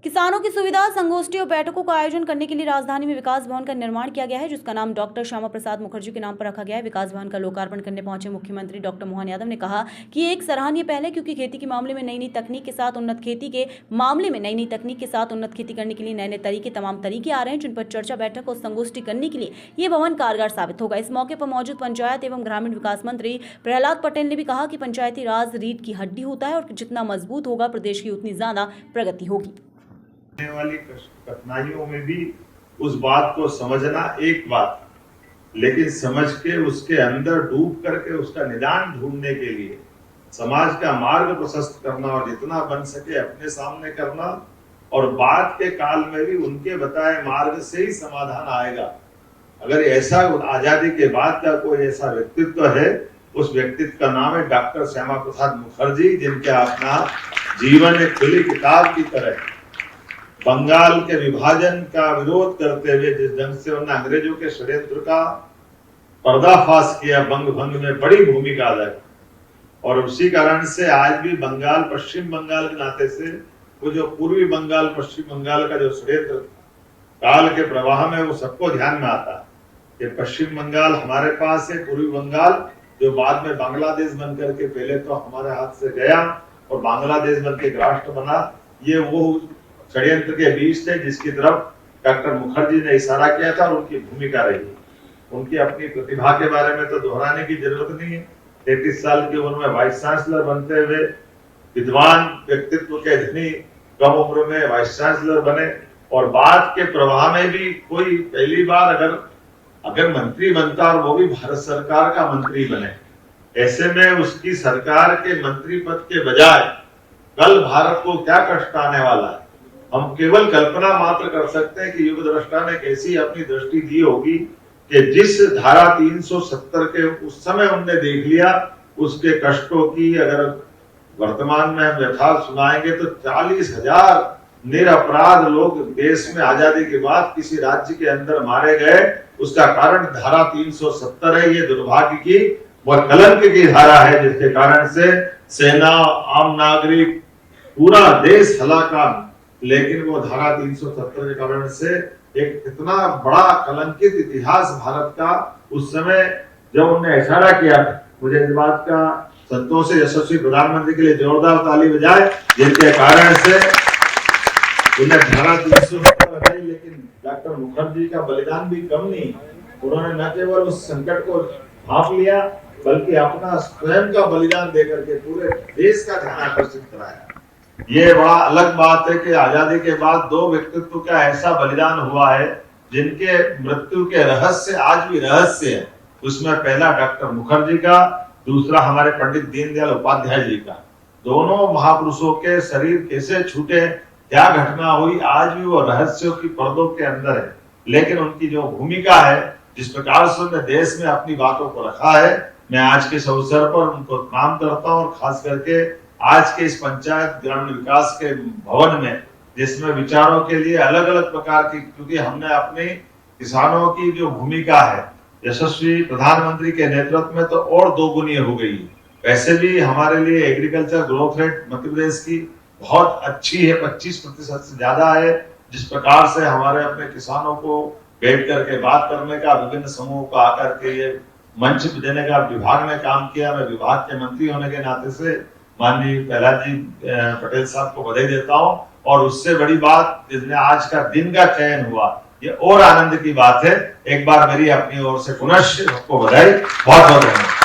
किसानों की सुविधा संगोष्ठी और बैठकों का आयोजन करने के लिए राजधानी में विकास भवन का निर्माण किया गया है, जिसका नाम डॉक्टर श्यामा प्रसाद मुखर्जी के नाम पर रखा गया है। विकास भवन का लोकार्पण करने पहुंचे मुख्यमंत्री डॉक्टर मोहन यादव ने कहा कि ये एक सराहनीय पहल है, क्योंकि खेती के मामले में नई तकनीक के साथ उन्नत खेती करने के लिए नए तरीके तमाम तरीके आ रहे हैं, जिन पर चर्चा, बैठक और संगोष्ठी करने के लिए ये भवन कारगर साबित होगा। इस मौके पर मौजूद पंचायत एवं ग्रामीण विकास मंत्री प्रहलाद पटेल ने भी कहा कि पंचायती राज रीढ़ की हड्डी होता है और जितना मजबूत होगा प्रदेश की उतनी ज्यादा प्रगति होगी। वाली कठिनाइयों में भी उस बात को समझना एक बात, लेकिन समझ के उसके अंदर डूब करके उसका निदान ढूंढने के लिए समाज का मार्ग प्रशस्त करना और जितना बन सके अपने सामने करना, और बाद के काल में भी उनके बताए मार्ग से ही समाधान आएगा। अगर ऐसा आजादी के बाद का कोई ऐसा व्यक्तित्व है, उस व्यक्तित्व का नाम है डॉक्टर श्यामा प्रसाद मुखर्जी, जिनका अपना जीवन एक खुली किताब की तरह बंगाल के विभाजन का विरोध करते हुए जिस ढंग से उन्होंने अंग्रेजों के षड्यंत्र का पर्दाफाश किया, बंग भंग में बड़ी भूमिका अदा की, और उसी कारण से आज भी बंगाल, पश्चिम बंगाल के नाते से वो जो पूर्वी बंगाल, पश्चिम बंगाल का जो षड्यंत्र काल के प्रवाह में वो सबको ध्यान में आता है कि पश्चिम बंगाल हमारे पास है, पूर्वी बंगाल जो बाद में बांग्लादेश बन करके पहले तो हमारे हाथ से गया और बांग्लादेश बन के राष्ट्र बना, ये वो षड्यंत्र के बीच थे जिसकी तरफ डॉक्टर मुखर्जी ने इशारा किया था और उनकी भूमिका रही। उनकी अपनी प्रतिभा के बारे में तो दोहराने की जरूरत नहीं है। 33 साल की उम्र में वाइस चांसलर बनते हुए विद्वान व्यक्तित्व के धनी कम उम्र में वाइस चांसलर बने, और बाद के प्रवाह में भी कोई पहली बार अगर मंत्री बनता और वो भी भारत सरकार का मंत्री बने, ऐसे में उसकी सरकार के मंत्री पद के बजाय कल भारत को क्या कष्ट आने वाला है, हम केवल कल्पना मात्र कर सकते हैं कि युग दृष्टा ने कैसी अपनी दृष्टि दी होगी कि जिस धारा 370 के उस समय उनने देख लिया, उसके कष्टों की अगर वर्तमान में हम यथार्थ सुनाएंगे तो 40,000 निरपराध लोग देश में आजादी के बाद किसी राज्य के अंदर मारे गए। उसका कारण धारा 370 है। ये दुर्भाग्य की वह कलंक की धारा है, जिसके कारण से सेना, आम नागरिक, पूरा देश हलाकान, लेकिन वो धारा 370 के कारण से एक इतना बड़ा कलंकित इतिहास भारत का उस समय जब उन्होंने इशारा किया, मुझे इस बात का संतोष है। यशस्वी प्रधानमंत्री के लिए जोरदार ताली बजाए, जिनके कारण से उन्हें धारा 370 बताई। लेकिन डॉक्टर मुखर्जी का बलिदान भी कम नहीं, उन्होंने न केवल उस संकट को भांप लिया बल्कि अपना स्वयं का बलिदान देकर के पूरे देश का ध्यान आकर्षित कराया। ये बड़ा अलग बात है कि आजादी के बाद दो व्यक्तित्व का ऐसा बलिदान हुआ है जिनके मृत्यु के रहस्य आज भी रहस्य है। उसमें पहला डॉक्टर मुखर्जी का, दूसरा हमारे पंडित दीनदयाल उपाध्याय जी का। दोनों महापुरुषों के शरीर कैसे छूटे, क्या घटना हुई, आज भी वो रहस्यों की पर्दों के अंदर है। लेकिन उनकी जो भूमिका है, जिस प्रकार से उन्होंने देश में अपनी बातों को रखा है, मैं आज के इस अवसर पर उनको प्रणाम करता हूँ। और खास करके आज के इस पंचायत ग्रामीण विकास के भवन में, जिसमें विचारों के लिए अलग अलग प्रकार की, क्योंकि हमने अपने किसानों की जो भूमिका है यशस्वी प्रधानमंत्री के नेतृत्व में तो और दोगुनी हो गई। वैसे भी हमारे लिए agriculture growth rate Madhya Pradesh की बहुत अच्छी है, 25% से ज्यादा है। जिस प्रकार से हमारे अपने किसानों को बैठ करके बात करने का, विभिन्न समूहों को आकर के ये मंच देने का विभाग ने काम किया। मैं विभाग के मंत्री होने के नाते से माननीय प्रहलाद जी पटेल साहब को बधाई देता हूं, और उससे बड़ी बात जिसने आज का दिन का चयन हुआ, ये और आनंद की बात है। एक बार मेरी अपनी ओर से पुनः आपको बधाई, बहुत बहुत धन्यवाद।